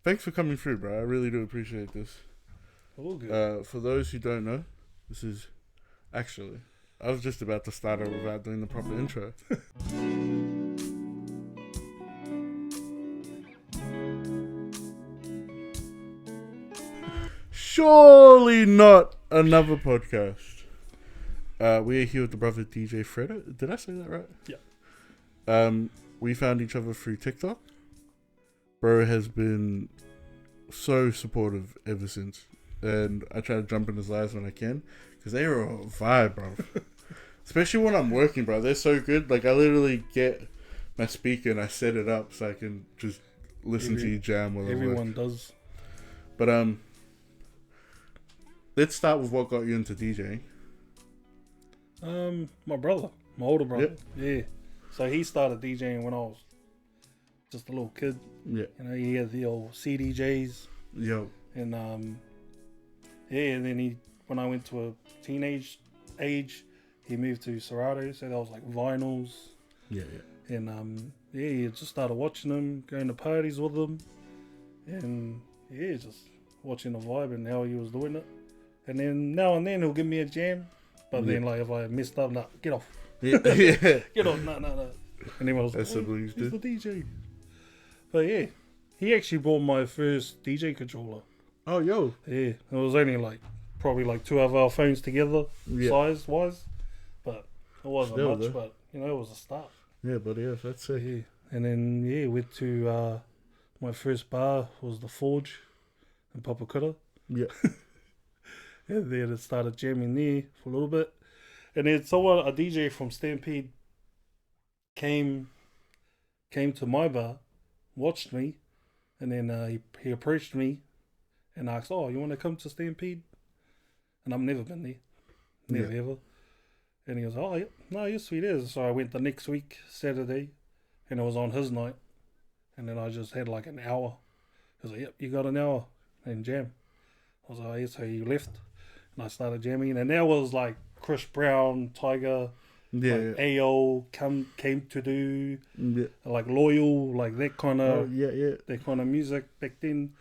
Thanks for coming through, bro. I really do appreciate this. All good. For those who don't know, this is actually. I was just about to start it without doing the proper intro. Surely not another podcast. We are here with the brother DJ FRITTA. Did I say that right? Yeah. We found each other through TikTok. Bro has been so supportive ever since. And I try to jump in his lives when I can. Because they are a vibe, bro. Especially when I'm working, bro. They're so good. Like, I literally get my speaker and I set it up so I can just listen to you jam while I work. Everyone does. But, let's start with what got you into DJing. My brother. My older brother. Yep. Yeah. So he started DJing when I was just a little kid. Yeah. You know, he had the old CDJs. Yo. And, and then when I went to a teenage age, he moved to Serato, so that was like vinyls. Yeah. And he just started watching them, going to parties with them, and just watching the vibe and how he was doing it. And then now and then he'll give me a jam, but then like if I messed up, nah, get off. Yeah. Get off, no. And then I was that's like, oh, he's the DJ. But yeah, he actually bought my first DJ controller. Oh, yo. Yeah, it was only probably like two of our phones together, size-wise. But it wasn't Still, much, though. but, it was a start. Yeah, but yeah, that's it. Yeah. And then, went to, my first bar was The Forge in Papakura. Yeah. And then it started jamming there for a little bit. And then someone, a DJ from Stampede, came to my bar, watched me, and then he approached me and asked, "Oh, you want to come to Stampede?" And I've never been there. Never ever. And he was, "Oh, yeah. No, yes, sweet is." So I went the next week, Saturday, and it was on his night. And then I just had like an hour. He was like, "Yep, you got an hour and jam." I was like, "Oh, yeah." So he left, and I started jamming. And that was like Chris Brown, Tiger, AO came to do, like Loyal, like that kind of that kind of music back then,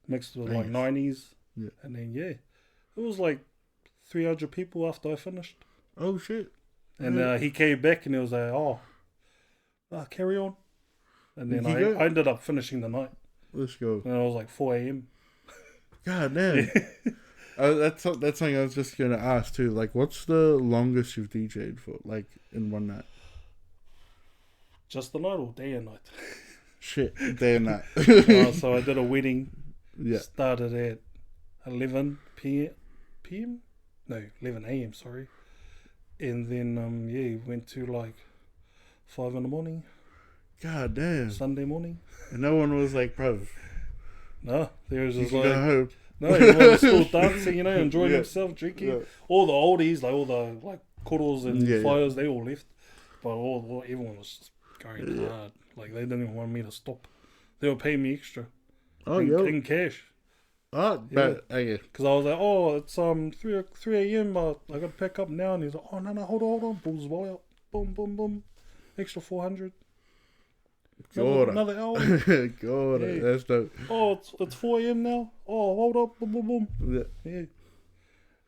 mixed with like 90s. Yeah. And then it was like 300 people after I finished. Oh shit! And he came back and he was like, carry on. And then I ended up finishing the night. Let's go. And it was like 4 a.m. God damn. That's something I was just gonna ask too. Like, what's the longest you've DJ'd for? Like in one night? Just the night or day and night? Shit, day and night. So I did a wedding. Yeah. Started at 11 p.m. No, 11 a.m. Sorry. And then went to like 5 in the morning. God damn. Sunday morning. And no one was like, bro. No, there was just you go home. No, everyone was still dancing, enjoying themselves, drinking. Yeah. All the oldies, like all the like cuddles and fires, they all left. But everyone was just going hard. Like they didn't even want me to stop. They were paying me extra. In cash. Oh, but because I was like, "Oh, it's 3 a.m. I gotta pack up now." And he's like, "Oh no, hold on, pulls his wallet out, boom, extra 400. Another hour. That's dope. Oh, it's 4 a.m. now. Oh, hold up, boom. Yeah.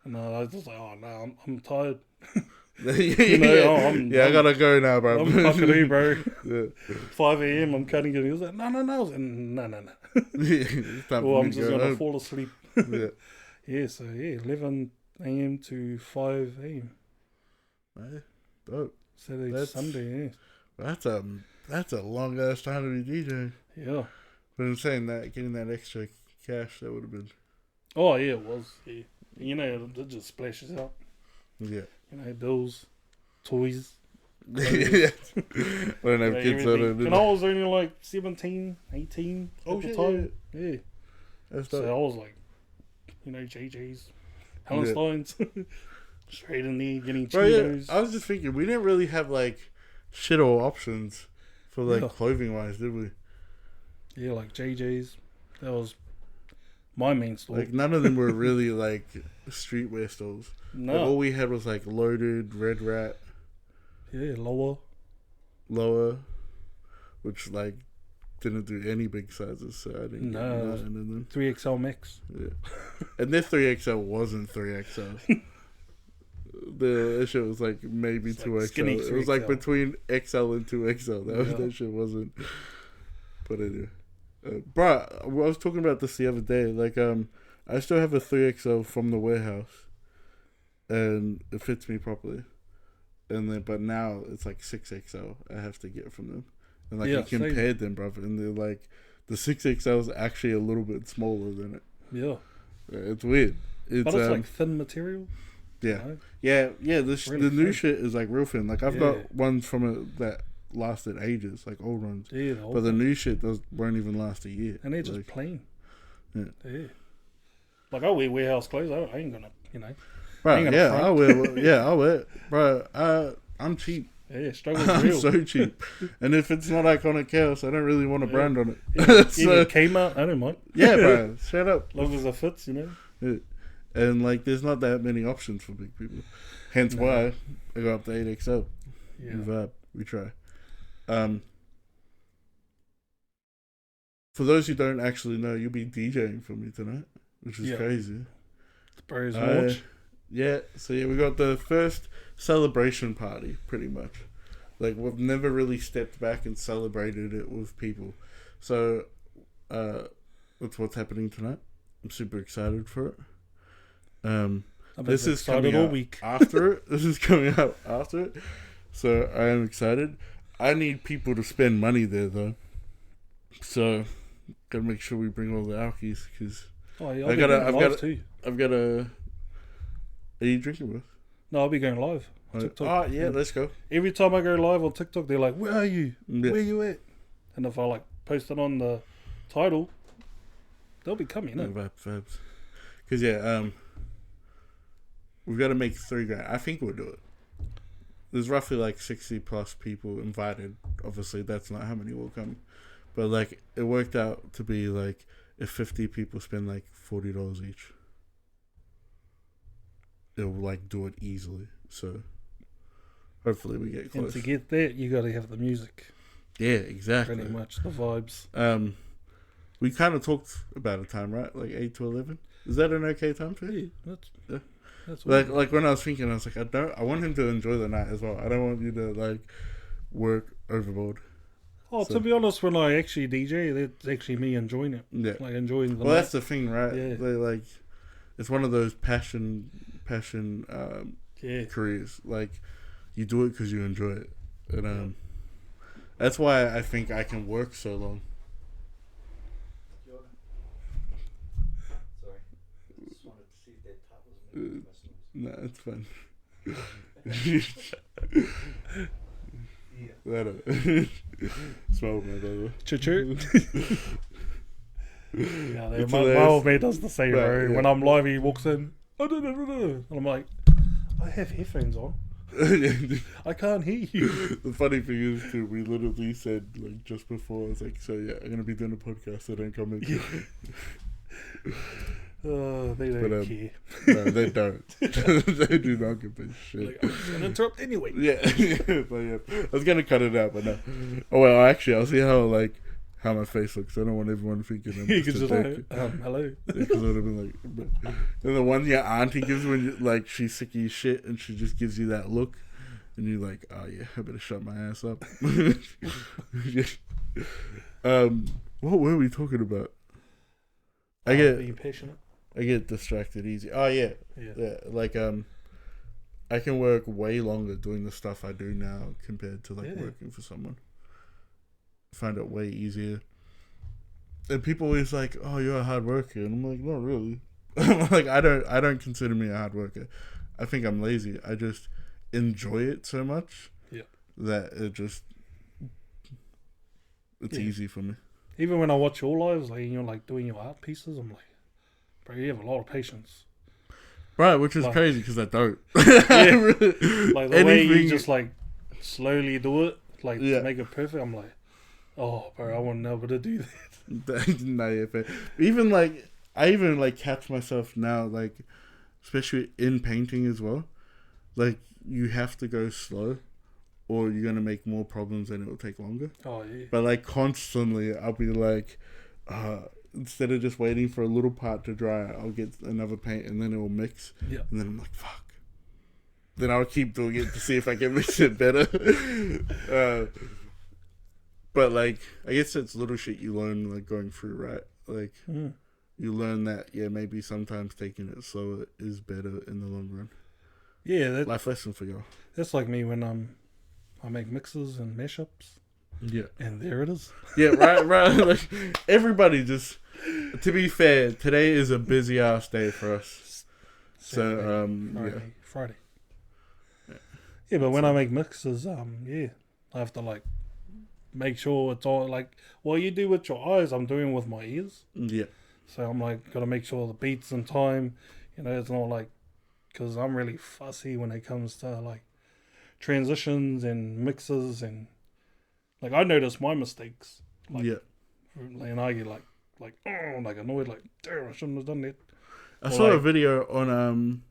And I was just like, "Oh no, I'm tired." I gotta go now, bro. I'm fucking you, bro. 5 a.m. Mm-hmm. I'm cutting it. He was like, no. I was like, no. Well, I'm just gonna fall asleep. Yeah. So 11 a.m. to 5 a.m. Dope. Saturday, Sunday. That's a long ass time to be DJing. Yeah. But in saying that, getting that extra cash, that would have been. Oh yeah, it was. Yeah. It just splashes out. Yeah. Bills, toys. When I have kids on it. And I was only like 17, 18 at the time. Yeah. That's so I was like, JJ's, Hallenstein's, straight in there getting Cheetos. I was just thinking, we didn't really have like shit or options for like clothing wise, did we? Yeah, like JJ's. That was my main store. Like none of them were really like streetwear stores. No. Like, all we had was like Loaded, Red Rat. Yeah, Lower. Which like didn't do any big sizes, so I didn't get No, nothing in them. 3XL max. Yeah. And this 3XL wasn't 3XL. The shit was like maybe It's like 2XL. skinny It was like 3XL. between XL and 2XL. That shit wasn't. But anyway, bro, I was talking about this the other day. Like, I still have a 3XL from the warehouse, and it fits me properly. And then, but now it's like 6XL. I have to get from them, and like I compared them, bro, and they're like the 6XL is actually a little bit smaller than it. Yeah, it's weird. but it's like thin material. Yeah, right? yeah. Really the new thin. shit is like real thin. Like I've got ones from it that lasted ages, like old ones. Yeah, but the new shit won't even last a year. And they're just like, plain. Yeah. Like I wear warehouse clothes. I ain't gonna, Right, yeah, I'll wear. Bro, I'm cheap. Yeah, struggle's real. I'm so cheap. And if it's not Iconic Chaos, I don't really want a brand on it. Yeah, so, even Kmart, I don't mind. Yeah, bro, straight up. As long as it fits, Yeah. And like, there's not that many options for big people. Hence why I go up to 8XL. Yeah. We vibe. We try. For those who don't actually know, you'll be DJing for me tonight, which is crazy. Bros launch. Yeah, so we got the first celebration party, pretty much. Like, we've never really stepped back and celebrated it with people. So, that's what's happening tonight. I'm super excited for it. This is coming out after it. This is coming out after it. So, I am excited. I need people to spend money there, though. So, gotta make sure we bring all the alkies, because I've got a... Are you drinking with? No, I'll be going live on TikTok. Oh, yeah, let's go. Every time I go live on TikTok, they're like, "Where are you? Yeah. Where you at?" And if I like post it on the title, they'll be coming. Vibes. Because we've got to make $3,000. I think we'll do it. There's roughly like 60 plus people invited. Obviously, that's not how many will come, but like it worked out to be like if 50 people spend like $40 each, it'll like do it easily. So hopefully we get close. And to get that, you got to have the music. Yeah, exactly. Pretty much the vibes. We kind of talked about a time, right? Like 8 to 11. Is that an okay time for you? Yeah, that's like when I was thinking, I was like, I want him to enjoy the night as well. I don't want you to like work overboard. To be honest, when I actually DJ, that's actually me enjoying it. Yeah, like enjoying the. Well, that's the thing, right? Yeah, they like it's one of those passion careers. Like you do it because you enjoy it, and that's why I think I can work so long. Sorry, I just wanted to see if that top was making No, it's fun. Smoke, my brother. Choo. Yeah, my old mate does the same, bro. When I'm live, he walks in, and I'm like, I have headphones on. I can't hear you. The funny thing is, too, we literally said, like, just before, I was like, so yeah, I'm going to be doing a podcast, so don't come in. They don't care. No, they don't. They do not give a shit. Like, I'm just going to interrupt anyway. Yeah. But yeah, I was going to cut it out, but no. Oh, well, actually, I'll see how my face looks. I don't want everyone thinking I'm just a dick. Hello. Because I would have been like, and the one your auntie gives when you, like, she's sick of your shit and she just gives you that look, and you're like, oh yeah, I better shut my ass up. What were we talking about? Being passionate. I get distracted easy. Oh yeah. Like I can work way longer doing the stuff I do now compared to like working for someone. Find it way easier. And people always like, "Oh, you're a hard worker," and I'm like, "Not really." Like I don't consider me a hard worker. I think I'm lazy. I just enjoy it so much that it's easy for me. Even when I watch your lives, like you're like doing your art pieces, I'm like, bro, you have a lot of patience. Right, which is crazy because I don't. Like the way you just like slowly do it, like to make it perfect. I'm like, oh, bro, I want to know how to do that. Nah, yeah, even like I even like catch myself now, like especially in painting as well. Like you have to go slow, or you're gonna make more problems and it'll take longer. Oh yeah. But like constantly, I'll be like, instead of just waiting for a little part to dry, I'll get another paint and then it will mix. Yeah. And then I'm like, fuck. Then I'll keep doing it to see if I can mix it better. But like, I guess it's little shit you learn like going through, right? Like, you learn that maybe sometimes taking it slower is better in the long run. Yeah, Life lesson for y'all. that's like me when I make mixes and mashups. Yeah. And there it is. Yeah, right. Like, everybody just, to be fair, today is a busy ass day for us. Friday. Yeah, but when I make mixes, I have to like make sure it's all like what you do with your eyes, I'm doing with my ears. Yeah. So I'm like, gotta make sure the beats in time, it's not like, because I'm really fussy when it comes to like transitions and mixes, and like I notice my mistakes. Like, and I get like annoyed, like damn, I shouldn't have done that. I saw a video on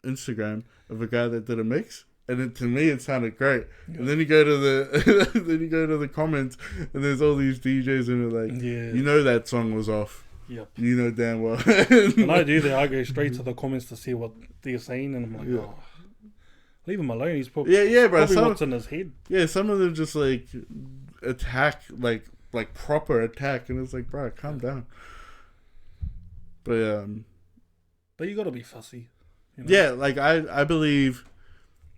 Instagram of a guy that did a mix, and to me it sounded great. Yeah. And then you go to the comments, and there's all these DJs in it like, that song was off. Yep. You know damn well. When I do that, I go straight to the comments to see what they're saying, and I'm like, leave him alone. He's probably bro. What's in his head. Yeah, some of them just like attack, like proper attack, and it's like, bro, calm down. But you gotta be fussy. Yeah, like I believe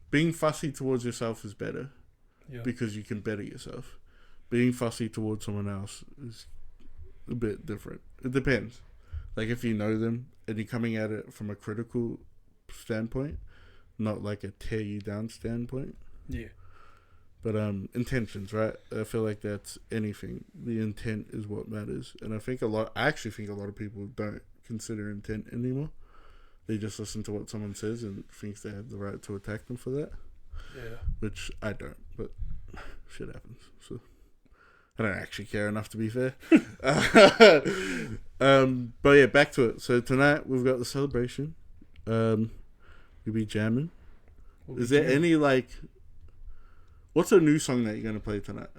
being fussy towards yourself is better, because you can better yourself. Being fussy towards someone else is a bit different. It depends. Like if you know them and you're coming at it from a critical standpoint, not like a tear you down standpoint. Yeah. But intentions, right? I feel like that's anything. The intent is what matters, and I actually think a lot of people don't consider intent anymore. They just listen to what someone says and thinks they have the right to attack them for that. Yeah. Which I don't, but shit happens. So I don't actually care enough to be fair. But yeah, back to it. So tonight we've got the celebration. We'll be jamming. Is there any like? What's a new song that you're gonna play tonight?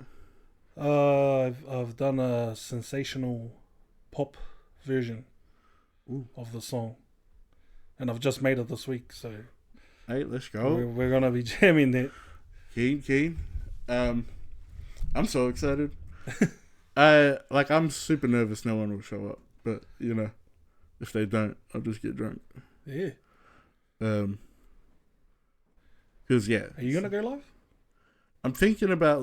I've done a sensational pop version of the song, and I've just made it this week. So, hey, let's go. We're gonna be jamming that. Keen. I'm so excited. I'm super nervous. No one will show up, but if they don't, I'll just get drunk. Yeah. Because are you gonna go live? I'm thinking about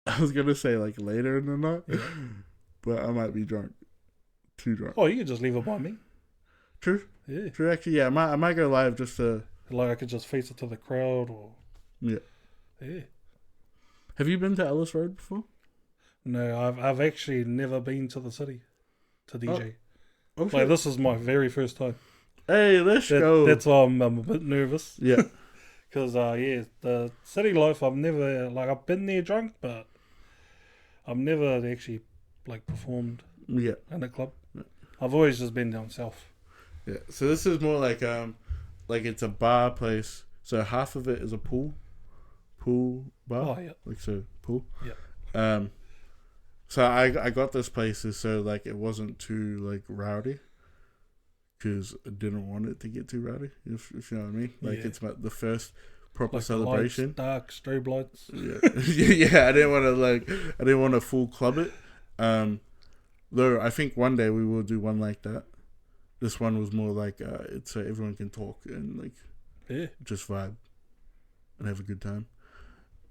I was gonna say later in the night, but I might be drunk, too drunk. Oh, you could just leave it by me. True. Yeah. True. Actually, I might go live just to I could just face it to the crowd, or yeah. Yeah. Have you been to Ellis Road before? No, I've actually never been to the city to DJ. Oh, okay. This is my very first time. Hey, let's go. That's why I'm a bit nervous. Yeah. Because, the city life, I've never, I've been there drunk, but I've never actually, performed in a club. Yeah. I've always just been down south. Yeah, so this is more like it's a bar place. So half of it is a pool bar. Oh, yeah. Pool. Yeah. So I got this place so, it wasn't too, rowdy. Because I didn't want it to get too rowdy, if you know what I mean. It's the first proper celebration. The lights, dark strobe lights. Yeah. I didn't want to full club it. Though I think one day we will do one like that. This one was more it's so everyone can talk and just vibe and have a good time.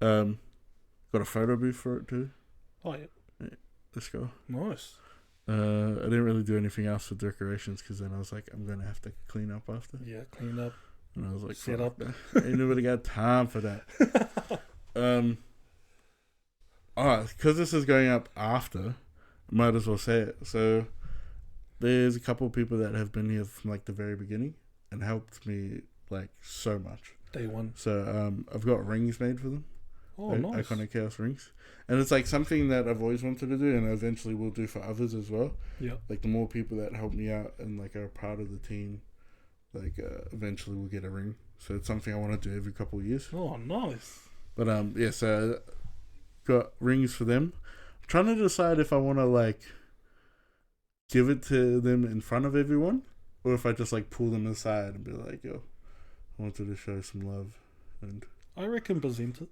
Got a photo booth for it too. Oh yeah. Let's go. Nice. I didn't really do anything else for decorations because then I was like, I'm gonna have to clean up after. Yeah, clean up. And I was like, set up. Ain't nobody got time for that. Because this is going up after, might as well say it. So there's a couple of people that have been here from the very beginning and helped me so much. Day one. So I've got rings made for them. Oh, nice. Iconic Chaos rings. And it's something that I've always wanted to do and I eventually will do for others as well. Yeah. The more people that help me out and are part of the team, like eventually we'll get a ring. So it's something I want to do every couple of years. Oh, nice. But yeah, so got rings for them. I'm trying to decide if I want to like give it to them in front of everyone, or if I just like pull them aside and be like, "Yo, I wanted to show some love." And I reckon present it.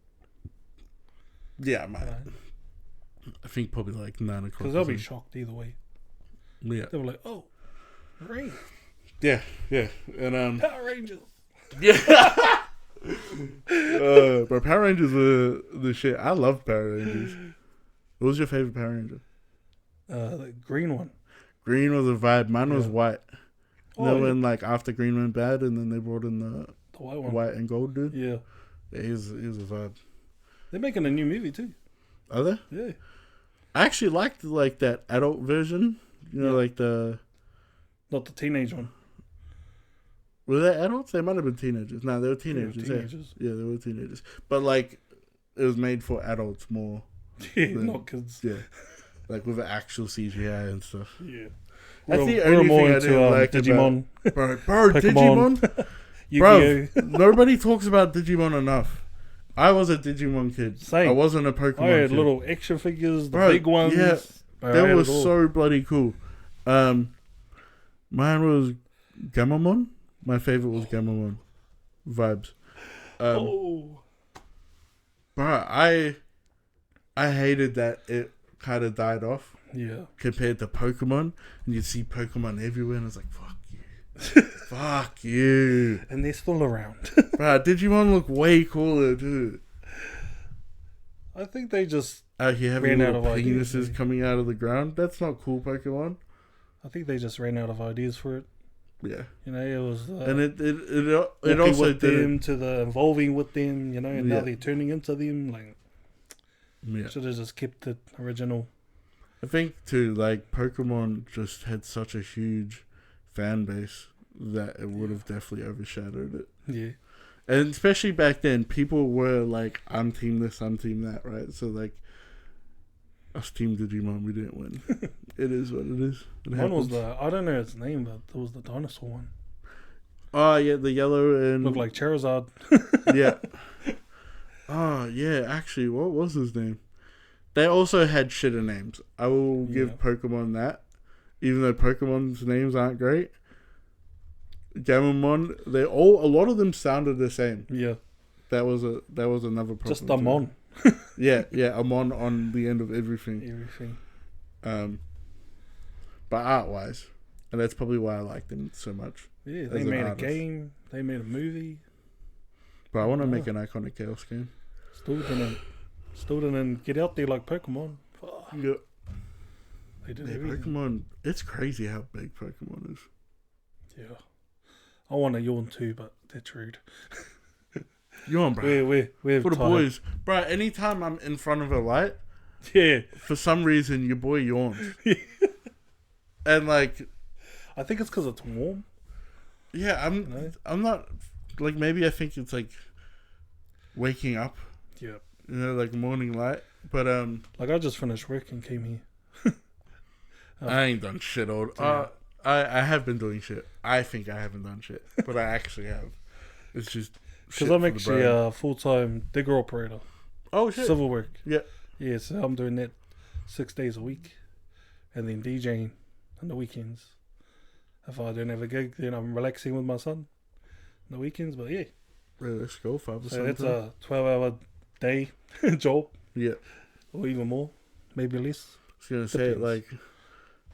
yeah, I might. I think probably like 9 o'clock. Because they'll be shocked either way. Yeah, They'll be like, "Oh, ring, yeah, and Power Rangers." yeah. But Power Rangers are the shit. I love Power Rangers. What was your favorite Power Ranger? The green one. Green was a vibe. Mine was Yeah. white. Oh, When like after Green went bad, and then they brought in the the white one. white and gold dude. Yeah. Yeah, he was a vibe. They're making a new movie too. Are they? Yeah. I actually liked like that adult version. You know, Yeah. like the Not the teenage one. were they adults? They might have been teenagers. No, they were teenagers. Yeah, teenagers. yeah, they were teenagers. But like, it was made for adults more. Yeah, Then- not kids. Yeah, like with the actual CGI and stuff. Yeah. That's the We're only more thing I into didn't like Digimon, Bro, Pokemon. Digimon. Yu-Gi-Oh. Bro, nobody talks about Digimon enough. I was a Digimon kid. Same. I wasn't a Pokemon I had kid. little action figures, the Bro, big ones. yeah. Bro, I That had was it all. so bloody cool. Mine was Gamamon. My favorite was Gamamon. Vibes. Oh. Bro, I hated that it kind of died off Yeah. compared to Pokemon, and you'd see Pokemon everywhere, and I was like, "Fuck you, fuck you." And they're still around. Bro, Digimon look way cooler too. I think they just. Out here having Ran out little of ideas, penises yeah. coming out of the ground. That's not cool, Pokemon. I think they just ran out of ideas for it. Yeah, You know, it was. and it walking also with did them to the evolving with them. You know, and Yeah. now they're turning into them. Like, Yeah. should have just kept it original. I think too, like Pokemon just had such a huge fan base that it would have definitely overshadowed it. Yeah. And especially back then, people were like, "I'm team this, I'm team that," right? So like, us team Digimon, we didn't win. It is what it is. It One was happens. I don't know its name, but it was the dinosaur one. Oh yeah, the yellow and Looked like Charizard. yeah. Oh yeah, actually, what was his name? They also had shitter names. I will give Yeah. Pokemon that, even though Pokemon's names aren't great. Gamamon, a lot of them sounded the same. Yeah. That was another problem. Just too. Amon. Yeah, Amon on the end of everything. Everything. But art wise, and that's probably why I like them so much. Yeah, As they an made a artist. game. They made a movie. But I want to Yeah. make an iconic Chaos game. Still didn't get out there like Pokemon. Fuck, Yeah. they did Yeah, everything. Pokemon. It's crazy how big Pokemon is. Yeah. I want to yawn too, but that's rude. You on, bro? We're For the tired. boys, bro. Anytime I'm in front of a light, Yeah. for some reason your boy yawns, and like, I think it's because it's warm. yeah, No? I'm not like maybe I think it's like waking up, Yeah. you know, like morning light. But Like I just finished work and came here. I ain't done shit all. Yeah. I have been doing shit. I think I haven't done shit, but I actually have. It's just Because shit I'm for the actually brain. a full-time digger operator. Oh shit! Civil work. Yeah. Yeah, so I'm doing that 6 days a week. And then DJing on the weekends. If I don't have a gig, then I'm relaxing with my son on the weekends. But yeah, Bro, let's go, Father. so that's a 12-hour day job. Yeah. Or even more. Maybe less. I was gonna say Depends. like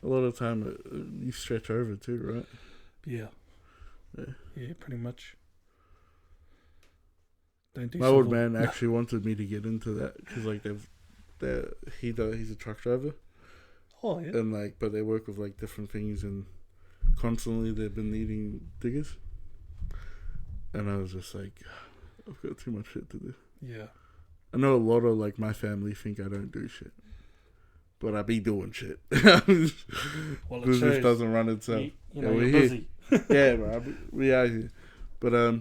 a lot of time you stretch over too, right? Yeah. Yeah. Yeah, pretty much. Don't do My old civil. man actually wanted me to get into that because like he's a truck driver Oh, yeah. and like but they work with like different things and constantly they've been needing diggers, and I was just like, I've got too much shit to do. Yeah. I know a lot of like my family think I don't do shit, but I be doing shit. Well, it Business shows. doesn't run itself. You know, Yeah, you're we're busy. Yeah, bro, we are here, but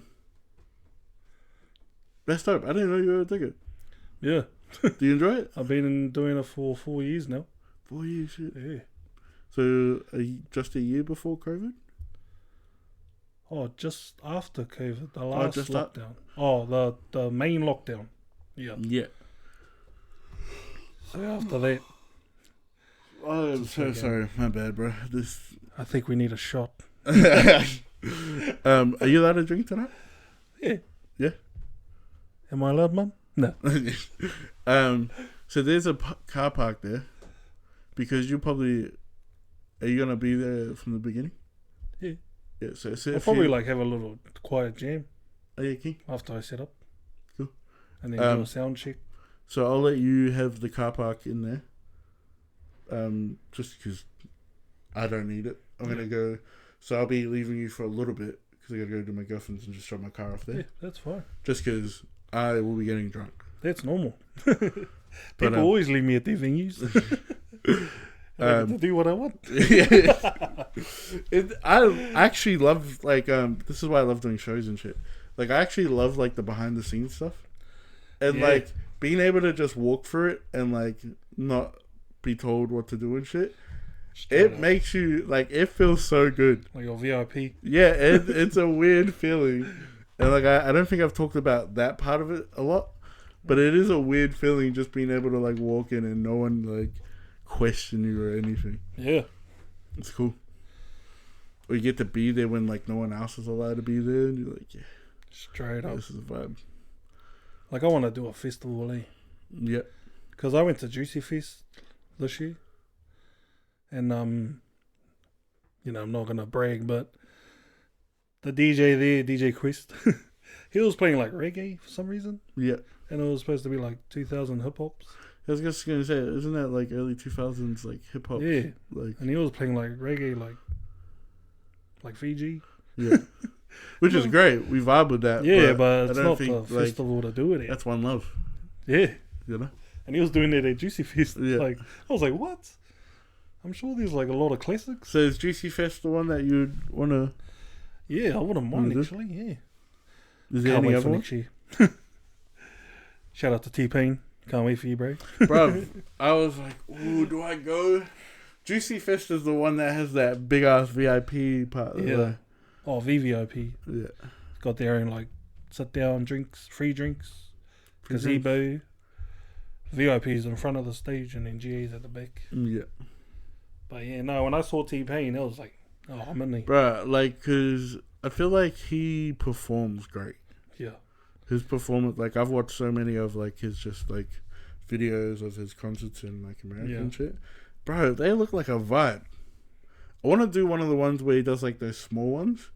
that's dope. I didn't know you were a digger. Yeah. Do you enjoy it? I've been doing it for 4 years now. 4 years, shit. Yeah. So just a year before COVID? Oh, just after COVID, the last just lockdown. Oh, the main lockdown. Yeah. Yeah. So after that, Oh, I'm Just so again. sorry. My bad, bro. I think we need a shot. Are you allowed to drink tonight? Yeah. Yeah. Am I allowed, Mum? No. So there's a car park there, because are you gonna be there from the beginning? Yeah. Yeah. So I'll probably like have a little quiet jam Oh, yeah, key. after I set up. Cool. And then do a sound check. So I'll let you have the car park in there. Just because I don't need it. I'm gonna go. So I'll be leaving you for a little bit because I gotta go do my girlfriend's and just drop my car off there. Yeah, that's fine. Just because I will be getting drunk. That's normal. People always leave me at their venues. I get to do what I want. I actually love this is why I love doing shows and shit. Like I actually love like the behind the scenes stuff, and like being able to just walk through it and like not be told what to do and shit. It makes you like it feels so good. Like your VIP. Yeah, it's a weird feeling, and like I don't think I've talked about that part of it a lot, but it is a weird feeling just being able to like walk in and no one like question you or anything. Yeah, it's cool. Or you get to be there when like no one else is allowed to be there, and you're like, yeah, straight up. This is a vibe. Like I want to do a festival, eh? Yeah. Because I went to Juicy Fest this year, and I'm not gonna brag, but the DJ there, DJ Quest, he was playing like reggae for some reason. Yeah. And it was supposed to be like 2000 hip hops. I was just gonna say, isn't that like early 2000s like hip hop? Yeah. Like, and he was playing like reggae, like Fiji. Yeah. Which is great. We vibe with that. Yeah, but it's not the festival to do it at. That's one love. Yeah. You know? And he was doing it at Juicy Fest. Yeah. Like I was like, what? I'm sure there's like a lot of classics. So is Juicy Fest the one that you'd wanna? Yeah, I wouldn't mind actually. Yeah. Is there any other one? Shout out to T-Pain. Can't wait for you, bro. Bro, I was like, ooh, do I go? Juicy Fest is the one that has that big ass VIP part. Yeah. Oh, VVIP. Yeah. It's got their own like sit down drinks, free drinks, gazebo. VIP is in front of the stage and then GA's at the back. Yeah. But yeah, no, when I saw T-Pain, it was like, oh, I'm in there. Bro, like, because I feel like he performs great. Yeah. His performance, like, I've watched so many of, like, his just, like, videos of his concerts in, like, America and shit. Bro, they look like a vibe. I want to do one of the ones where he does, like, those small ones.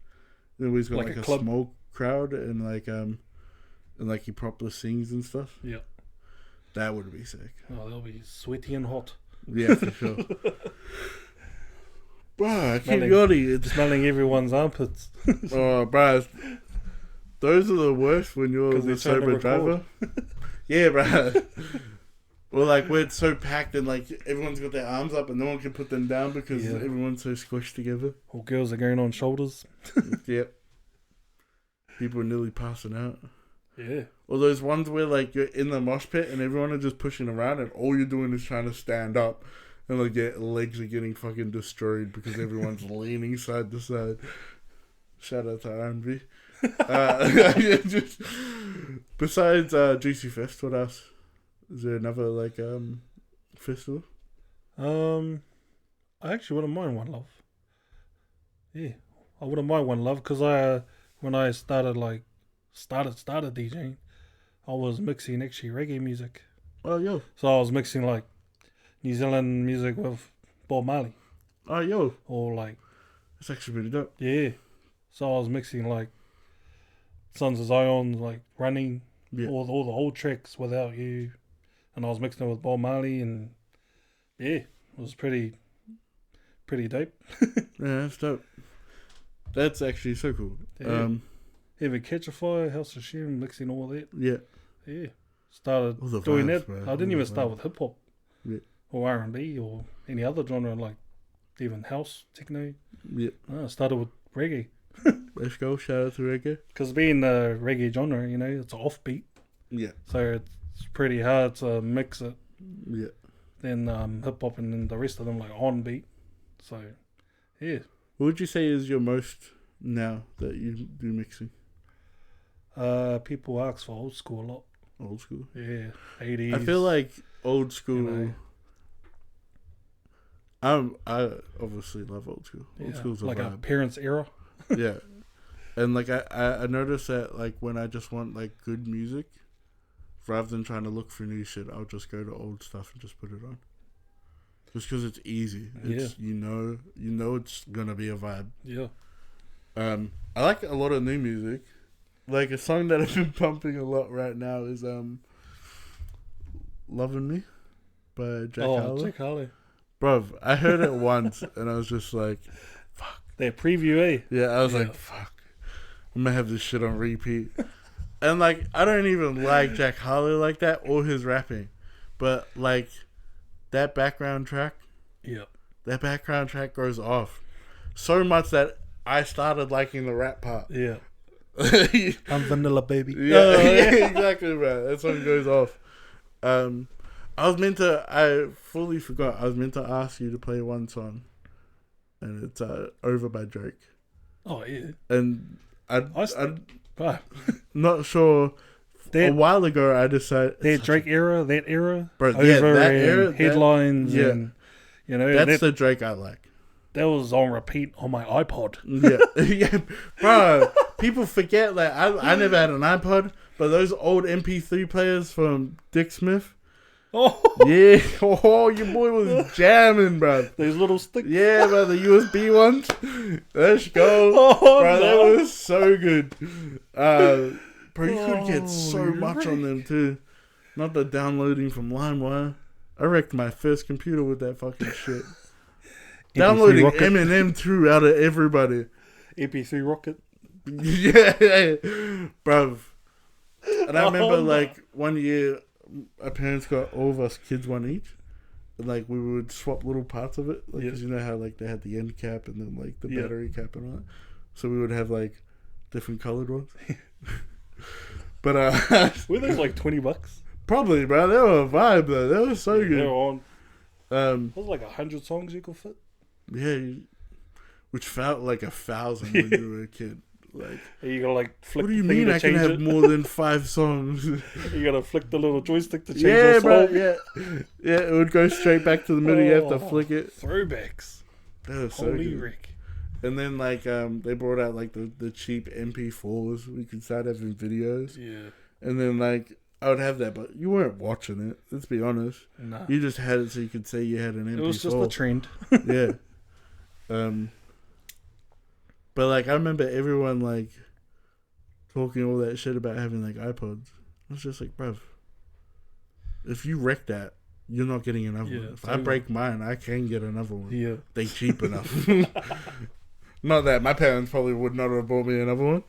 Where he's got, like a small crowd and, like, he properly sings and stuff. Yeah. That would be sick. Oh, they'll be sweaty and hot. Yeah, for sure. Bro, I keep yawning. Smelling everyone's armpits. Oh, bro. Those are the worst when you're the sober driver. Yeah, bro. Or like where it's so packed and like everyone's got their arms up and no one can put them down because everyone's so squished together. All girls are going on shoulders. Yep. People are nearly passing out. Yeah. Or those ones where like you're in the mosh pit and everyone are just pushing around and all you're doing is trying to stand up and like your legs are getting fucking destroyed because everyone's leaning side to side. Shout out to R&B. Besides Juicy Fest, what else? Is there another like festival? I actually wouldn't mind One Love. Yeah, I wouldn't mind One Love because when I started DJing, I was mixing actually reggae music. Oh yo! So I was mixing like New Zealand music with Bob Marley. Oh yo! Or like that's actually pretty dope. Yeah. So I was mixing like Sons of Zion, like Running, all the old tracks Without You, and I was mixing it with Bob Marley, and it was pretty dope. Yeah, that's dope. That's actually so cool. Yeah. Even Catch a Fire, House of Shem, mixing all that. Yeah. Yeah. Started doing that. Bro. I didn't even start with hip hop or R&B or any other genre like even house, techno. Yeah. I started with reggae. Let's go. Shout out to reggae. Because being the reggae genre, it's offbeat. Yeah. So it's pretty hard to mix it. Yeah. Then hip hop and then the rest of them like on beat. So, yeah. What would you say is your most now that you do mixing? People ask for old school a lot. Old school. Yeah, 80s. I feel like old school. You I obviously love old school. Old school's a like our vibe. parents' era. Yeah, and like I noticed that like when I just want like good music, rather than trying to look for new shit, I'll just go to old stuff and just put it on. Just because it's easy. It's you know it's gonna be a vibe. Yeah. I like a lot of new music. Like a song that I've been pumping a lot right now is "Loving Me" by Jack Harlow. Jack Harlow. Bruv, I heard it once and I was just like, Their preview, eh? yeah, I was like, fuck. I'm gonna have this shit on repeat. And like, I don't even like Jack Harlow like that or his rapping. But like, that background track goes off so much that I started liking the rap part. Yeah. Yeah, I'm vanilla, baby. yeah, exactly, bro. That song goes off. I fully forgot. I was meant to ask you to play one song, and it's "Over" by Drake. Oh yeah. And I'm Right. not sure. A while ago, I decided that Drake era, bro. over Yeah, that era, headlines, yeah. and you know That's the Drake I like. that was on repeat on my iPod. Yeah, yeah, bro. People forget that I never had an iPod, but those old MP3 players from Dick Smith. Oh, Yeah, oh, your boy was jamming, bro. those little sticks. Yeah, bro, the USB ones. Let's go, Oh, bro. no. That was so good. Bro, you could get so much on them too. Not the downloading from LimeWire. I wrecked my first computer with that fucking shit. Downloading Rocket. Eminem too out of everybody. MP3 Rocket. Yeah, bruv. And I remember like one year, our parents got all of us kids one each. And like we would swap little parts of it, like 'cause you know how like they had the end cap and then like the battery cap and all that. So we would have like different colored ones. But Were those like $20? probably, bro. They were a vibe though. They were so They were good. on. Um, It was like 100 songs you could fit. yeah, which felt like 1,000 when you were a kid. Like, And you gotta like flick what do you the thing mean to I can change have it. more than 5 songs? You gotta flick the little joystick to change Yeah, the bro. song. Yeah, yeah. It would go straight back to the middle. You have to flick it. Throwbacks. That was so Holy good. Rick. And then like they brought out like the cheap MP4s. We could start having videos. Yeah. And then like I would have that, but you weren't watching it. Let's be honest. Nah. You just had it so you could say you had an MP4. It was just a trend. Yeah. But like I remember everyone like talking all that shit about having like iPods. I was just like, bruv, if you wreck that, you're not getting another one. If I break mine, I can get another one. Yeah. They cheap enough. Not that my parents probably would not have bought me another one,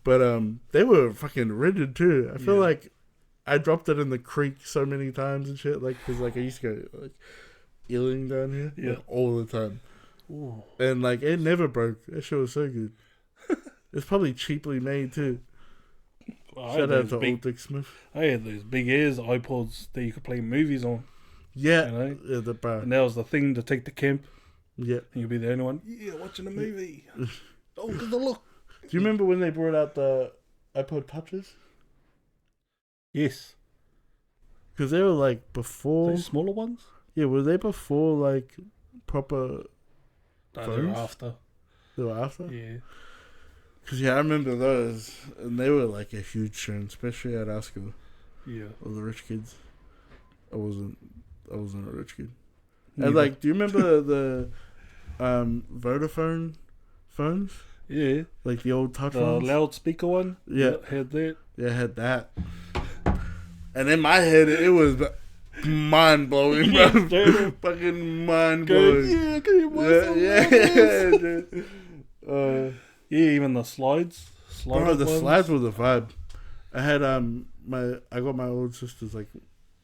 but they were fucking rigid too. I feel like I dropped it in the creek so many times and shit, like because like I used to go like eeling down here like, all the time. Ooh. And like it never broke. That shit was so good. It's probably cheaply made too. Shout out to old Dick Smith. I had those big ass iPods that you could play movies on. Yeah, You know? yeah, the bar. And that was the thing to take to camp. Yeah. And you'll be the only one. Yeah, watching a movie. Oh, look at the look. Do you remember when they brought out the iPod Touches? Yes. Because they were like before. Those smaller ones? Yeah, were they before like proper? No, they were Phones? after. They were after. Yeah. Because I remember those, and they were like a huge trend, especially at our school. Yeah. All the rich kids. I wasn't a rich kid. Neither. And like, do you remember the Vodafone phones? Yeah. Like the old touch The ones? loudspeaker one? Yeah. Had that. Yeah, I had that. And in my head, it was mind blowing, bro. Yeah, dude. Fucking mind blowing. Yeah, can you Yeah, yeah. Yeah, even the slides. Bro, the ones. slides were the vibe. I had I got my old sister's like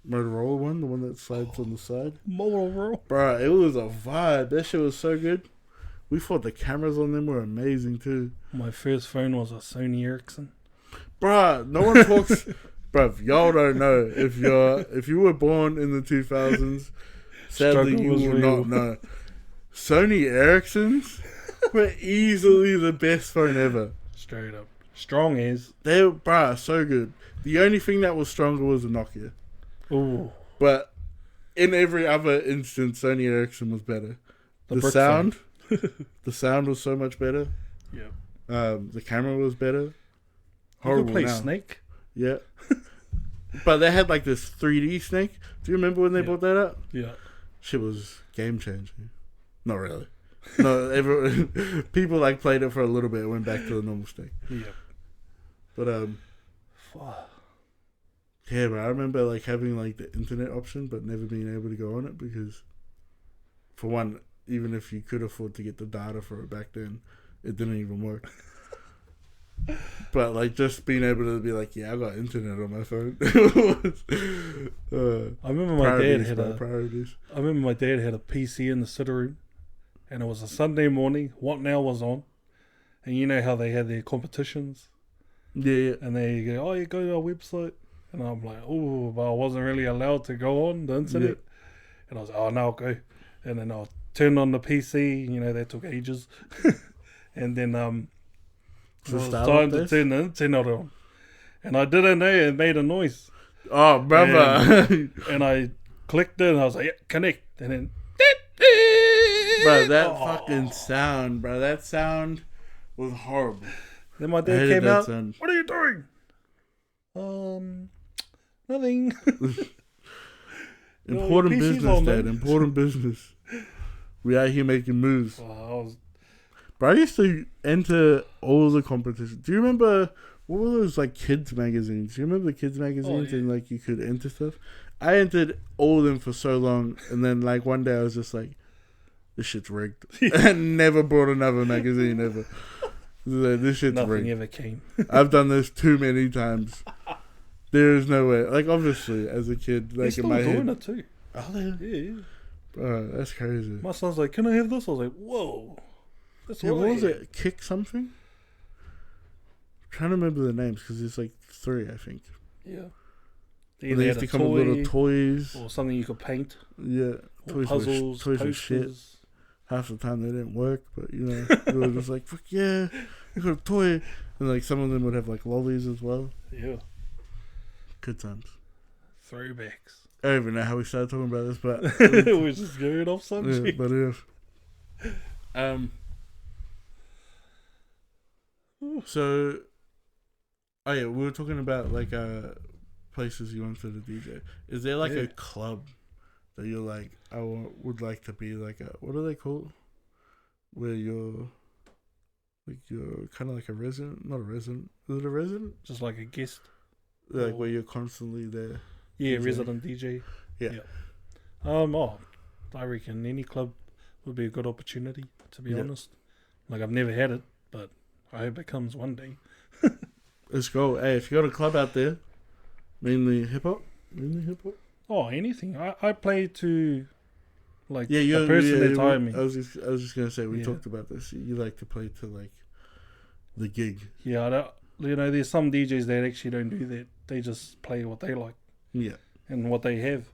Motorola one, the one that slides on the side. Motorola. Bro, it was a vibe. That shit was so good. We thought the cameras on them were amazing too. My first phone was a Sony Ericsson. Bro, no one talks. Bro, y'all don't know if you were born in the 2000s. Sadly, Struggle you was will real. not know. Sony Ericssons, were easily the best phone ever. Straight up. Strong as. They were, bruh, so good. The only thing that was stronger was the Nokia. Ooh. But in every other instance, Sony Ericsson was better. The brick sound, the sound was so much better. Yeah. The camera was better. You Horrible could play now. Snake. Yeah. But they had like this 3D Snake. Do you remember when they brought that out? Yeah. Shit was game changing. Not really. No, everyone, people like played it for a little bit and went back to the normal Snake. Yeah. But yeah, but I remember like having like the internet option, but never being able to go on it because, for one, even if you could afford to get the data for it back then, it didn't even work. But like just being able to be like, yeah, I got internet on my phone. I remember my dad had priorities. I remember my dad had a PC in the sitting room, and it was a Sunday morning. What Now was on, and you know how they had their competitions. Yeah. And they go, oh, you go to our website, and I'm like, oh, but I wasn't really allowed to go on the internet. And I was like, oh, no, I'll go. And then I'll turn on the PC. You know, that took ages. And then it was time to turn the internet on. And I didn't know it made a noise. Oh, brother. And I clicked it and I was like, yeah, connect. And then... Bro, that fucking sound, bro. That sound was horrible. Then my dad came out. Sound. What are you doing? Nothing. Important PC's business, on, Dad. man. Important business. We out here making moves. Bro, I used to enter all the competitions. Do you remember, what were those like kids magazines? Do you remember the kids magazines and like you could enter stuff? I entered all of them for so long, and then like one day I was just like, this shit's rigged. And never bought another magazine ever. Like, this shit's rigged. Nothing ever came. I've done this too many times. There is no way. Like obviously, as a kid, like They're in my still doing head. it too. Are they? Yeah. Bro, that's crazy. My son's like, can I have this? I was like, whoa. That's Yeah, what was it? Kick something? I'm trying to remember the names because there's like 3, I think. Yeah. They used to come with little toys. Or something you could paint. Yeah. Or puzzles, toys were shit. Half the time they didn't work, but you know, we were just like, fuck yeah, I got a toy. And like some of them would have like lollies as well. Yeah. Good times. Throwbacks. I don't even know how we started talking about this, but we're just going off subject. Yeah, but yeah. So, oh yeah, we were talking about like places you went to the DJ. Is there like a club that you're like, would like to be like a, what are they called? Where you're kind of like a resident, not a resident. Is it a resident? Just like a guest. Like where you're constantly there. Yeah, DJ. resident DJ. Yeah. I reckon any club would be a good opportunity, to be honest. Like I've never had it, but I hope it comes one day. Let's go. Hey, if you got a club out there, mainly hip hop. Oh, anything. I play to like the person that hired me. I was just gonna say we talked about this. You like to play to like the gig. Yeah, there's some DJs that actually don't do that. They just play what they like. Yeah. And what they have.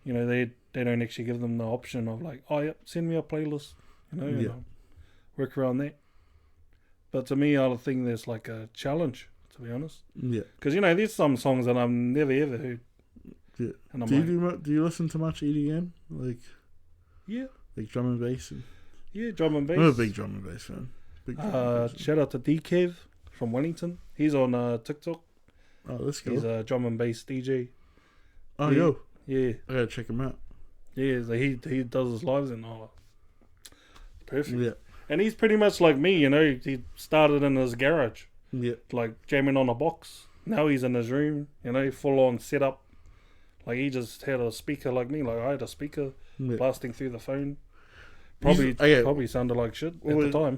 You know, they don't actually give them the option of like, oh yeah, send me a playlist. You know, and I'll work around that. But to me, I think there's like a challenge, to be honest. Yeah. Because, you know, there's some songs that I've never ever heard. Yeah. And do you listen to much EDM? Like, like drum and bass? Drum and bass. I'm a big drum and bass fan. Shout out to DKev from Wellington. He's on TikTok. Oh, let's go. He's a drum and bass DJ. Oh, yo. Yeah. I gotta check him out. Yeah, so he does his lives and perfect. Yeah. And he's pretty much like me, you know. He started in his garage. Yeah. Like jamming on a box. Now he's in his room, you know, full on setup. Like he just had a speaker like me. Like I had a speaker blasting through the phone. Probably sounded like shit at the time.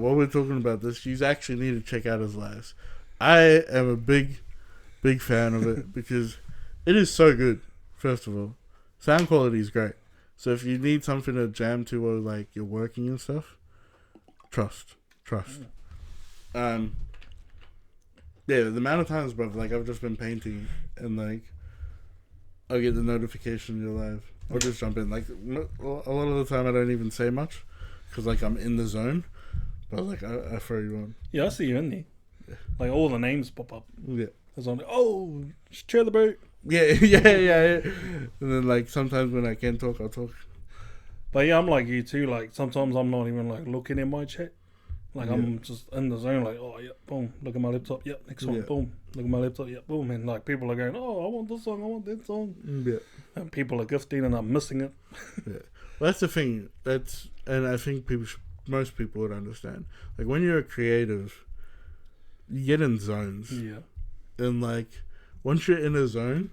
While we're talking about this, you actually need to check out his lives. I am a big fan of it because it is so good, first of all. Sound quality is great. So if you need something to jam to or like you're working and stuff, trust. The amount of times, bro, like I've just been painting and like I'll get the notification you're live. I'll just jump in. Like a lot of the time I don't even say much because like I'm in the zone. But like, I throw you on. Yeah, I see you in there. Like all the names pop up. Yeah. It's on. Oh, share the boat. Yeah, yeah. And then like sometimes when I can talk, I'll talk. But yeah, I'm like you too. Like sometimes I'm not even like looking in my chat. Like I'm just in the zone. Like, oh yeah, boom. Look at my laptop. Yep, next one. Yeah. Boom. Look at my laptop. Yep, boom. And like people are going, oh, I want this song. I want that song. Yeah. And people are gifting, and I'm missing it. Yeah. Well, that's the thing. And I think most people would understand. Like when you're a creative, you get in zones. Yeah. And like once you're in a zone,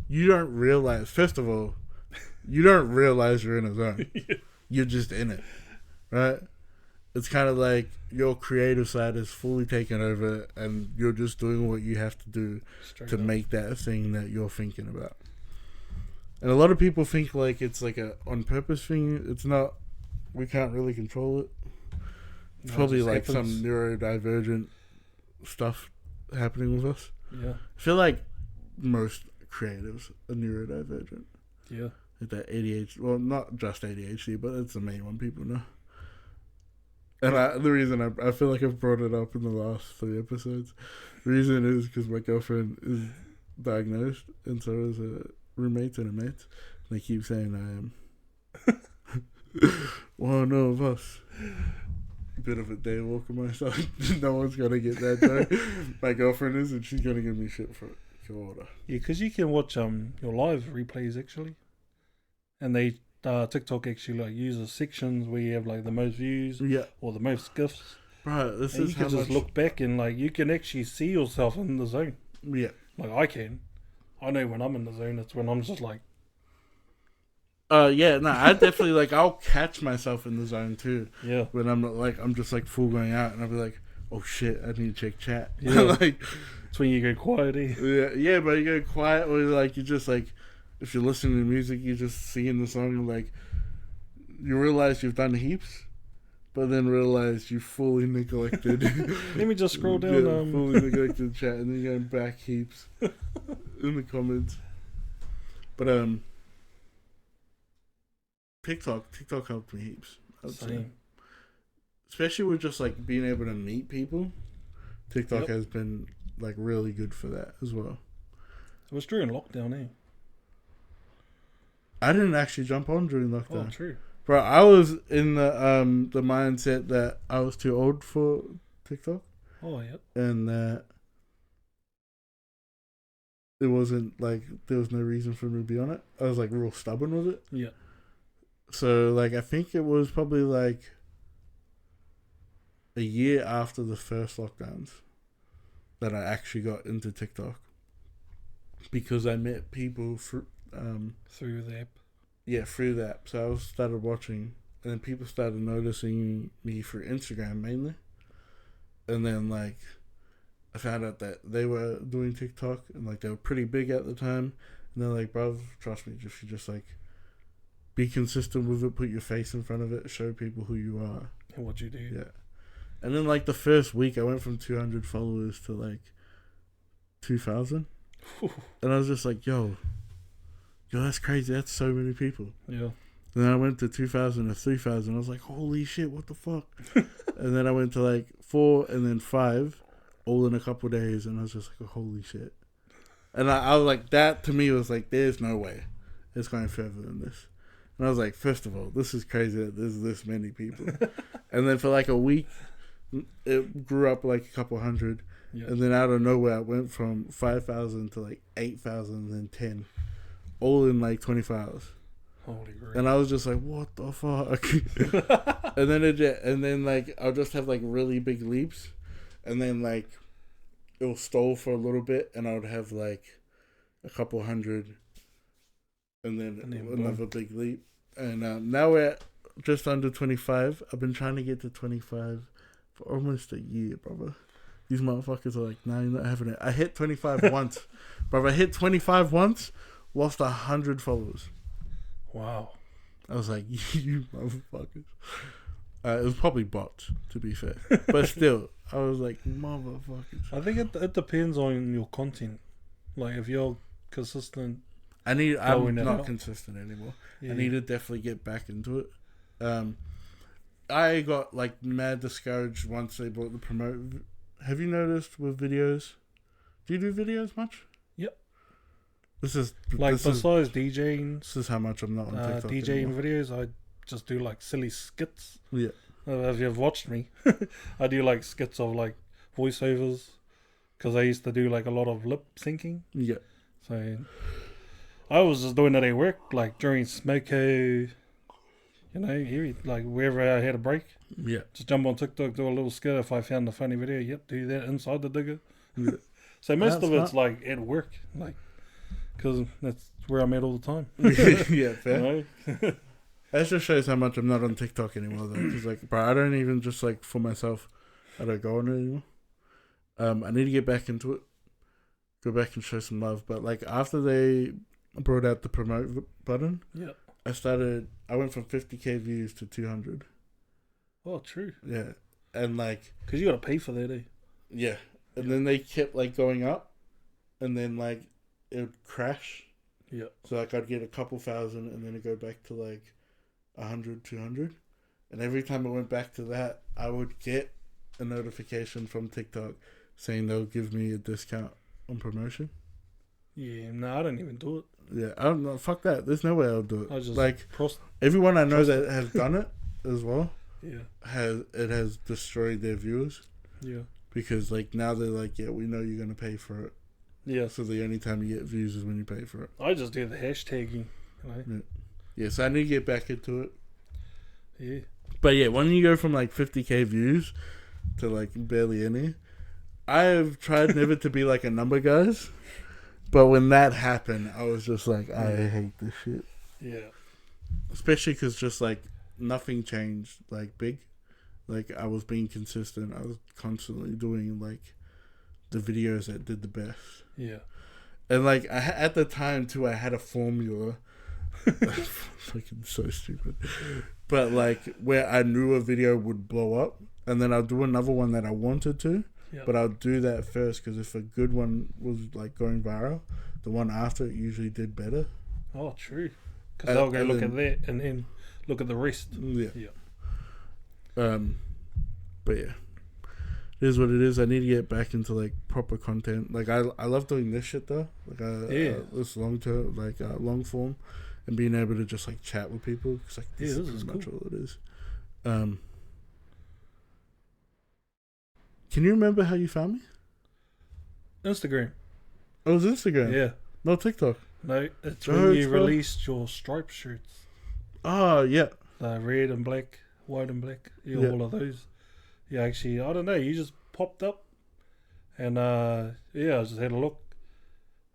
you don't realize. First of all, you don't realize you're in a zone. Yeah. You're just in it, right? It's kind of like your creative side is fully taken over, and you're just doing what you have to do Straight to up. make that thing that you're thinking about. And a lot of people think like it's like a on purpose thing. It's not. We can't really control it. It's No, it probably just like happens. some neurodivergent stuff happening with us. Yeah. I feel like most creatives are neurodivergent. Yeah. Like that ADHD. Well, not just ADHD, but it's the main one people know. And the reason I feel like I've brought it up in the last 3 episodes, the reason is because my girlfriend is diagnosed, and so is a roommate and a mate. And they keep saying I am one of us. Bit of a daywalker myself. No one's gonna get that joke. My girlfriend is, and she's gonna give me shit for it. Order. Yeah, because you can watch your live replays actually, and they TikTok actually like uses sections where you have like the most views Yeah, or the most gifts. bro. This And is you how can just much. look back and like you can actually see yourself in the zone. Yeah. Like I can. I know when I'm in the zone, it's when I'm just like, Yeah. No, I definitely like. I'll catch myself in the zone too. yeah, When I'm not like I'm just like full going out, and I'll be like, oh shit, I need to check chat. Yeah. Like, it's when you go quiet. yeah, but you go quiet, or like you just like, if you're listening to music, you just singing the song, and like, you realize you've done heaps, but then realize you fully neglected. Let me just scroll down. Yeah, fully neglected chat, and then you're going back heaps in the comments. But TikTok helped me heaps. I'd say. Same. Especially with just like being able to meet people. TikTok Yep. has been like really good for that as well. It was during lockdown, eh? I didn't actually jump on during Oh, lockdown. true. Bro, I was in the mindset that I was too old for TikTok, Oh, yeah. and that it wasn't like there was no reason for me to be on it. I was like real stubborn with it. Yeah. So like I think it was probably like a year after the first lockdowns that I actually got into TikTok, because I met people through Through the app. through that. So I started watching, and then people started noticing me through Instagram mainly, and then like I found out that they were doing TikTok, and like they were pretty big at the time, and they're like, bro, trust me, if you just like be consistent with it, put your face in front of it, show people who you are. And what you do. Yeah. And then like the first week I went from 200 followers to like 2,000. And I was just like, yo, that's crazy. That's so many people. Yeah. And then I went to 2,000 to 3,000. I was like, holy shit, what the fuck? And then I went to like 4 and then 5, all in a couple of days. And I was just like, oh, holy shit. And I was like, that to me was like, there's no way it's going further than this. And I was like, first of all, this is crazy that there's this many people. And then for like a week, it grew up like a couple hundred. Yeah. And then out of nowhere, I went from 5,000 to like 8,000 and then 10. All in like 24 hours. Holy great. And I was just like, what the fuck? and then like I'll just have like really big leaps, and then like it'll stall for a little bit, and I would have like a couple hundred, and then another big leap. And now we're at just under 25. I've been trying to get to 25 for almost a year, brother. These motherfuckers are like, nah, you're not having it. I hit 25 once, brother. I hit 25 once, lost 100 followers. Wow. I was like, you motherfuckers. It was probably bots, to be fair. But still, I was like, motherfuckers. I think it depends on your content. Like, if you're consistent. I'm Going it not out. consistent anymore. Yeah. I need to definitely get back into it. I got like mad discouraged once they bought the promote. Have you noticed with videos? Do you do videos much? Yep. This is besides DJing, this is how much I'm not on TikTok DJing anymore. videos, I just do like silly skits. Yeah. If you've watched me, I do like skits of like voiceovers because I used to do like a lot of lip syncing. Yeah. So I was just doing it at work, like during Smoko, like wherever I had a break. Yeah. Just jump on TikTok, do a little skit. If I found a funny video, yep, do that inside the digger. Yeah. So most That's of it's like at work, like because that's where I'm at all the time. Yeah, fair. You know? That just shows how much I'm not on TikTok anymore, though. Because, like, bro, I don't even just, like, for myself, I don't go on it anymore. I need to get back into it. Go back and show some love. But, like, after they brought out the promote button, Yeah. I went from 50k views to 200. Oh, true. Yeah. And, like... Because you got to pay for that, eh? Yeah. And then they kept, like, going up. And then, like, it would crash. Yeah. So, like, I'd get a couple thousand and then it'd go back to, like, 100, 200. And every time I went back to that, I would get a notification from TikTok saying they'll give me a discount on promotion. Yeah, no, I don't even do it. Yeah, I don't know. Fuck that. There's no way I'll do it. I just like everyone I know trust that has done it as well. Yeah. has destroyed their viewers. Yeah. Because like now they're like, yeah, we know you're gonna pay for it. Yeah. So the only time you get views is when you pay for it. I just do the hashtagging. Right? Yeah, so I need to get back into it. Yeah. But yeah, when you go from like 50k views to like barely any, I've tried never to be like a number, guys. But when that happened, I was just like, I hate this shit. Yeah. Especially because just like nothing changed like big. Like I was being consistent. I was constantly doing like the videos that did the best. Yeah. And like at the time too, I had a formula. Fucking so stupid. But like where I knew a video would blow up, and then I'll do another one that I wanted to. Yep. But I'll do that first because if a good one was like going viral, the one after it usually did better. Oh, true. Because they'll go look at that and then look at the rest. Yeah. Yeah. But yeah, it is what it is. I need to get back into like proper content. Like I love doing this shit though. Like this long term, like long form, and being able to just like chat with people. It's like this is pretty much all it is. Can you remember how you found me? Instagram. Oh, it was Instagram. Yeah. No TikTok. No, it's when you released your striped shirts. Oh yeah. Red and black, white and black. Yeah, all of those. Yeah, actually, I don't know. You just popped up, and I just had a look,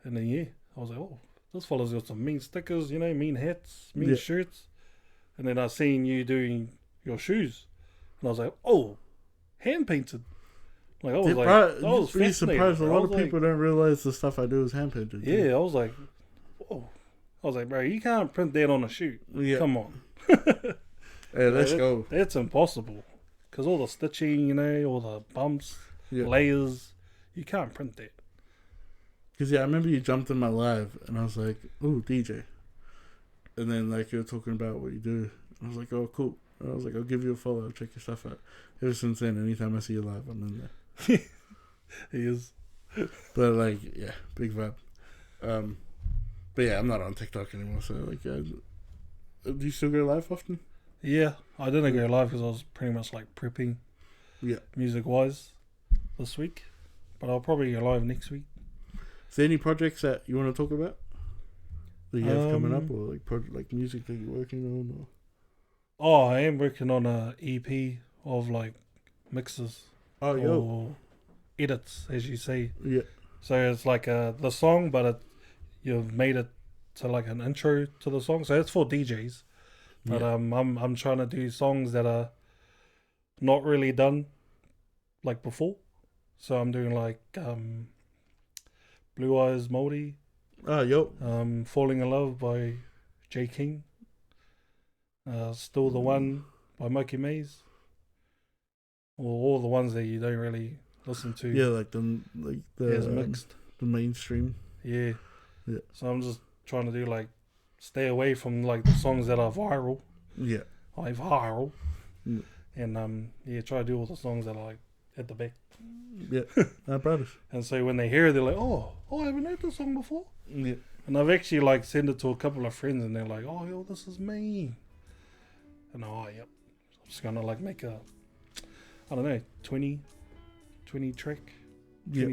and then I was like, oh, this fella's got some mean stickers, mean hats, mean shirts, and then I seen you doing your shoes, and I was like, oh, hand painted. Like I was be surprised. A lot of people don't realize the stuff I do is hand painted. Yeah, I was like, whoa. I was like, bro, you can't print that on a shoe. Yeah. Come on. Hey, let's go. That's impossible. Because all the stitching, all the bumps, layers, you can't print that. Because, I remember you jumped in my live, and I was like, ooh, DJ. And then, like, you were talking about what you do. I was like, oh, cool. And I was like, I'll give you a follow. Check your stuff out. Ever since then, anytime I see you live, I'm in there. He is. But, like, yeah, big vibe. But, yeah, I'm not on TikTok anymore, so, like, do you still go live often? Yeah, I didn't go live because I was pretty much, like, prepping music-wise this week. But I'll probably go live next week. Is there any projects that you want to talk about that you have coming up, or like music that you're working on? Or? Oh, I am working on a EP of like mixes or edits, as you say. Yeah. So it's like the song, but you've made it to like an intro to the song. So it's for DJs, but I'm trying to do songs that are not really done like before. So I'm doing like Blue Eyes Moldy. Falling in Love by J King. Still the One by Mikey Mays. Or all the ones that you don't really listen to. Yeah, like the as mixed. The mainstream. Yeah. Yeah. So I'm just trying to do like stay away from like the songs that are viral. Yeah. Like viral. Yeah. and try to do all the songs that are like at the back. Yeah, our brothers. And so when they hear it, they're like, oh, I haven't heard this song before. Yeah. And I've actually like sent it to a couple of friends, and they're like, oh, yo, this is me. And yep. I'm just gonna like make a, I don't know, 20 tracks. Yeah.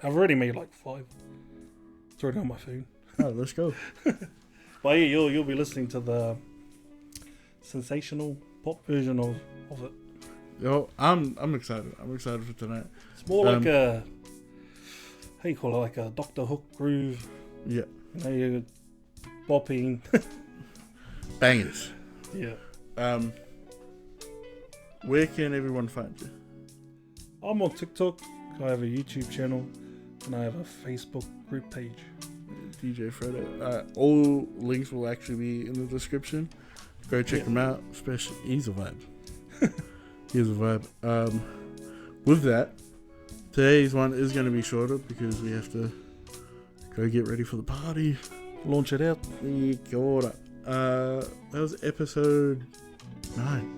I've already made like 5. It's already on my phone. Oh, let's go. But yeah, you'll be listening to the sensational pop version of it. Yo, I'm excited. I'm excited for tonight. It's more like a, how you call it, like a Dr. Hook groove. Yeah. You know, you're bopping. Bangers. Yeah. Where can everyone find you? I'm on TikTok. I have a YouTube channel, and I have a Facebook group page. DJ FRITTA. All links will actually be in the description. Go check him out. Especially, he's a vibe. He's a vibe. With that, today's one is going to be shorter because we have to go get ready for the party. Launch it out. Kia ora. That was episode 9.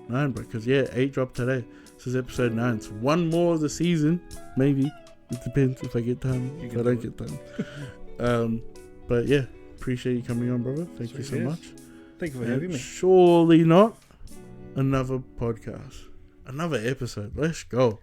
9, because 8 dropped today. This is episode 9. It's one more of the season, maybe. It depends if I get time. If I don't get time. But yeah, appreciate you coming on, brother. Thank you so much. Thank you for having me. Surely not another podcast, another episode. Let's go.